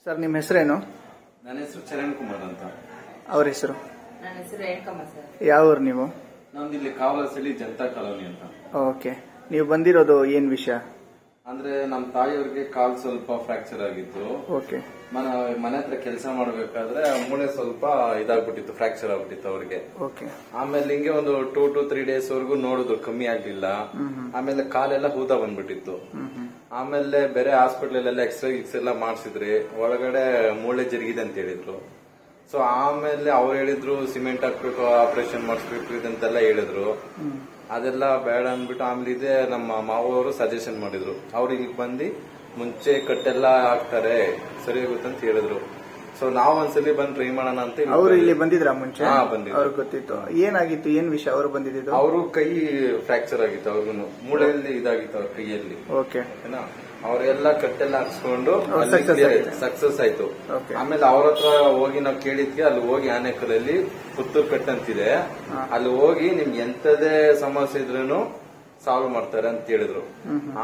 Sir ನಿಮ್ಮ ಹೆಸರೇನು? ನನ್ನ ಹೆಸರು ಚರಣ್ ಕುಮಾರ್ ಅಂತ. ಅವ್ರ ಹೆಸರು? ನನ್ನ ಹೆಸರು ರೇಣುಕಮ್ಮ ಸರ್. ಯಾವ ಊರು ನೀವು? ನಮ್ದು ಇಲ್ಲಿ ಕಾವಲಸಲ್ಲಿ ಜನತಾ ಕಾಲೋನಿ ಅಂತ. ಓಕೆ, ನೀವು ಬಂದಿರೋದು ಏನ್ ವಿಷಯ? ಅಂದ್ರೆ ನಮ್ಮ ತಾಯಿಯವ್ರಿಗೆ ಕಾಲ್ ಸ್ವಲ್ಪ ಫ್ರಾಕ್ಚರ್ ಆಗಿತ್ತು. ಓಕೆ. ಮನೆ ಹತ್ರ ಕೆಲಸ ಮಾಡ್ಬೇಕಾದ್ರೆ ಮೂಳೆ ಸ್ವಲ್ಪ ಇದಾಗ್ಬಿಟ್ಟಿತ್ತು, ಫ್ರಾಕ್ಚರ್ ಆಗ್ಬಿಟ್ಟಿತ್ತು ಅವ್ರಿಗೆ. ಓಕೆ. ಆಮೇಲೆ ಹಿಂಗೆ ಒಂದು 2 to 3 days ವರೆಗೂ ನೋಡಿದ್ರು, ಕಮ್ಮಿ ಆಗ್ಲಿಲ್ಲ. ಆಮೇಲೆ ಕಾಲೆಲ್ಲ ಊತ ಬಂದ್ಬಿಟ್ಟಿತ್ತು. ಆಮೇಲೆ ಬೇರೆ ಹಾಸ್ಪಿಟಲ್ ಎಲ್ಲ ಎಕ್ಸ್ರೇ ಎಲ್ಲ ಮಾಡ್ಸಿದ್ರಿ, ಒಳಗಡೆ ಮೂಳೆ ಜರುಗಿದೆ ಅಂತ ಹೇಳಿದ್ರು. ಸೊ ಆಮೇಲೆ ಅವ್ರು ಹೇಳಿದ್ರು ಸಿಮೆಂಟ್ ಹಾಕ್ಬೇಕು, ಆಪರೇಷನ್ ಮಾಡಿಸ್ಬೇಕು ಇದಂತೆಲ್ಲ ಹೇಳಿದ್ರು. ಅದೆಲ್ಲ ಬೇಡ ಅಂದ್ಬಿಟ್ಟು ಆಮೇಲೆ ಇದೆ ನಮ್ಮ ಮಾವರು ಸಜೆಷನ್ ಮಾಡಿದ್ರು. ಅವ್ರು ಇಲ್ಲಿ ಬಂದು ಮುಂಚೆ ಕಟ್ಟೆಲ್ಲ ಹಾಕ್ತಾರೆ, ಸರಿ ಹೋಗುತ್ತೆ ಅಂತ ಹೇಳಿದ್ರು. ಸೊ ನಾವ್ ಒಂದ್ಸಲಿ ಬಂದ್ ಟ್ರೈ ಮಾಡೋಣ ಅಂತ. ಅವ್ರು ಇಲ್ಲಿ ಬಂದಿದ್ರ ಮುಂಚೆ? ಬಂದಿದ್ರು. ಅವ್ರಿಗೆ ಗೊತ್ತಿತ್ತು ಏನಾಗಿತ್ತು, ಏನ್ ವಿಷಯ? ಅವ್ರು ಬಂದಿದ್ದು ಅವರು ಕೈ ಫ್ರಾಕ್ಚರ್ ಆಗಿತ್ತು, ಅವ್ರಿಗೂ ಮೂಳೆಯಲ್ಲಿ ಇದಾಗಿತ್ತು ಅವ್ರ ಕೈಯಲ್ಲಿ. ಓಕೆ. ಅವರೆಲ್ಲ ಕಟ್ಟೆಲ್ಲ ಹಾಕ್ಸ್ಕೊಂಡು ಸಕ್ಸಸ್ ಆಯ್ತು. ಆಮೇಲೆ ಅವ್ರ ಹತ್ರ ಹೋಗಿ ನಾವ್ ಕೇಳಿದ್ವಿ, ಅಲ್ಲಿ ಹೋಗಿ ಆನೆಕಲ್ಲಲ್ಲಿ ಪುತ್ತೂರ್ ಕಟ್ ಅಂತಿದೆ, ಅಲ್ಲಿ ಹೋಗಿ ನಿಮ್ಗೆ ಎಂತದೇ ಸಮಸ್ಯೆ ಇದ್ರೂ ಸಾಲ್ವ್ ಮಾಡ್ತಾರೆ ಅಂತ ಹೇಳಿದ್ರು.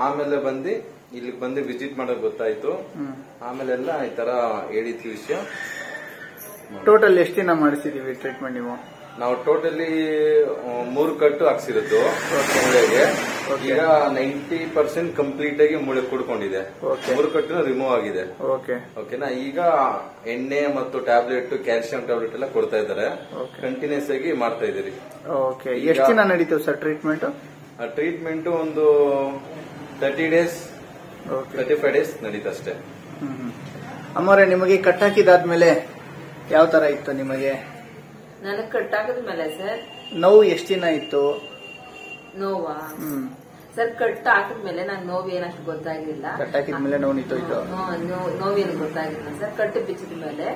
ಆಮೇಲೆ ಬಂದು ಇಲ್ಲಿಗೆ ಬಂದು ವಿಸಿಟ್ ಮಾಡೋಕ್ ಗೊತ್ತಾಯ್ತು. ಆಮೇಲೆಲ್ಲ ಈ ತರ ಹೇಳಿದ್ವಿ ವಿಷಯ. ಟೋಟಲ್ ಎಷ್ಟು ದಿನ ಮಾಡಿಸಿದೀವಿ ಟ್ರೀಟ್ಮೆಂಟ್ ನೀವು? ನಾವು ಟೋಟಲಿ 3 ಕಟ್ಟು ಹಾಕ್ಸಿರೋದು ಮೂಳೆಗೆ. ಈಗ 90% ಕಂಪ್ಲೀಟ್ ಆಗಿ ಮೂಳೆ ಕೂಡ್ಕೊಂಡಿದೆ. 3 ಕಟ್ಟು ರಿಮೂವ್ ಆಗಿದೆ. ಓಕೆನಾ? ಈಗ ಎಣ್ಣೆ ಮತ್ತು ಟ್ಯಾಬ್ಲೆಟ್, ಕ್ಯಾಲ್ಸಿಯಂ ಟ್ಯಾಬ್ಲೆಟ್ ಎಲ್ಲ ಕೊಡ್ತಾ ಇದ್ದಾರೆ. ಕಂಟಿನ್ಯೂಸ್ ಆಗಿ ಮಾಡ್ತಾ ಇದೀರಿ. ಓಕೆ. ಎಷ್ಟು ದಿನ ನಡೀತೇವೆ ಸರ್ ಟ್ರೀಟ್ಮೆಂಟ್? ಟ್ರೀಟ್ಮೆಂಟ್ ಒಂದು 30 days 35 days ನಡೀತಷ್ಟೇ. ಅಮ್ಮವ್ರೆ, ನಿಮಗೆ ಕಟ್ಟಾಕಿದಾದ್ಮೇಲೆ ಯಾವ ತರ ಇತ್ತು ನಿಮಗೆ? ನನಗೆ ಕಟ್ಟಾಕದ್ಮೇಲೆ ಸರ್ ನೋವು ಎಷ್ಟು ದಿನ ಇತ್ತು? ನೋವಾ ಸರ್, ಕಟ್ ಹಾಕಿದ್ಮೇಲೆ ನಂಗೆ ನೋವು ಏನಷ್ಟು ಗೊತ್ತಾಗಿಲ್ಲ. ಕಟ್ಟಾಕಿದ್ಮೇಲೆ ನೋವು ನಿಂತು? ನೋವೇನು ಗೊತ್ತಾಗಿಲ್ಲ ಸರ್. ಕಟ್ಟು ಬಿಚ್ಚಿದ ಮೇಲೆ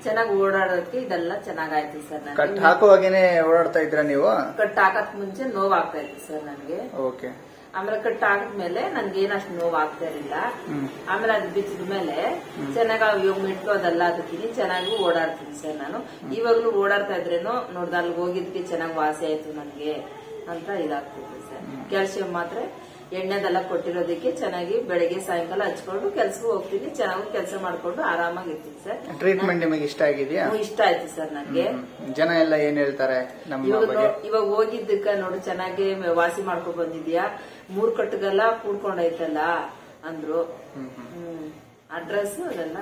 ಚೆನ್ನಾಗಿ ಓಡಾಡೋದಕ್ಕೆ ಇದೆಲ್ಲ ಚೆನ್ನಾಗಾಯ್ತು ಸರ್. ಕಟ್ ಹಾಕುವಾಗೇನೆ ಓಡಾಡ್ತಾ ಇದ್ರ ನೀವು? ಕಟ್ ಹಾಕಕ್ ಮುಂಚೆ ನೋವು ಆಗ್ತಾ ಇತ್ತು ಸರ್ ನನಗೆ. ಓಕೆ. ಆಮೇಲೆ ಕಟ್ ಹಾಕಿದ್ಮೇಲೆ ನನ್ಗೆ ಏನಷ್ಟು ನೋವು ಆಗ್ತಾ ಇರಲಿಲ್ಲ. ಆಮೇಲೆ ಅದು ಬಿಚ್ಚಿದ ಮೇಲೆ ಚೆನ್ನಾಗಿ ಇವಾಗ ಮೆಟ್ಲು ಅದೆಲ್ಲ ಅದಕ್ಕಿನಿ ಚೆನ್ನಾಗಿ ಓಡಾಡ್ತೀನಿ ಸರ್ ನಾನು. ಇವಾಗ್ಲೂ ಓಡಾಡ್ತಾ ಇದ್ರೇನು ನೋಡ್ದ ಅಲ್ಲಿ ಹೋಗಿದ್ಕೆ ಚೆನ್ನಾಗಿ ವಾಸಿ ಆಯ್ತು ನನ್ಗೆ ಅಂತ ಇದಾಗ್ತಿದೆ ಸರ್. ಕ್ಯಾಲ್ಸಿಯಂ ಮಾತ್ರ ಎಣ್ಣೆದೆಲ್ಲ ಕೊಟ್ಟಿರೋದಕ್ಕೆ ಚೆನ್ನಾಗಿ ಬೆಳಗ್ಗೆ ಸಾಯಂಕಾಲ ಹಚ್ಕೊಂಡು ಕೆಲ್ಸಕ್ಕೆ ಹೋಗ್ತೀನಿ, ಚೆನ್ನಾಗಿ ಕೆಲಸ ಮಾಡ್ಕೊಂಡು ಆರಾಮಾಗಿರ್ತೀನಿ ಸರ್. ಟ್ರೀಟ್ಮೆಂಟ್ ನಿಮಗೆ ಇಷ್ಟ ಆಗಿದೆಯಾ? ಇಷ್ಟ ಆಯ್ತು ಸರ್ ನನ್ಗೆ. ಜನ ಎಲ್ಲ ಏನ್ ಹೇಳ್ತಾರೆ ಇವಾಗ ಹೋಗಿದ್ದಕ್ಕ ನೋಡು ಚೆನ್ನಾಗಿ ವಾಸಿ ಮಾಡ್ಕೊಂಡ್ ಬಂದಿದ್ಯಾ, 3 ಕಟ್ಟುಗೆಲ್ಲ ಕೂಡ್ಕೊಂಡೈತಲ್ಲ ಅಂದ್ರು. ಅಡ್ರೆಸ್ ಅದೆಲ್ಲ.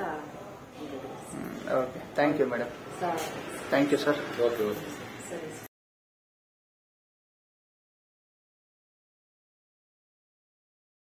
Okay, thank you madam. Thank you sir. Okay. ಸರಿ.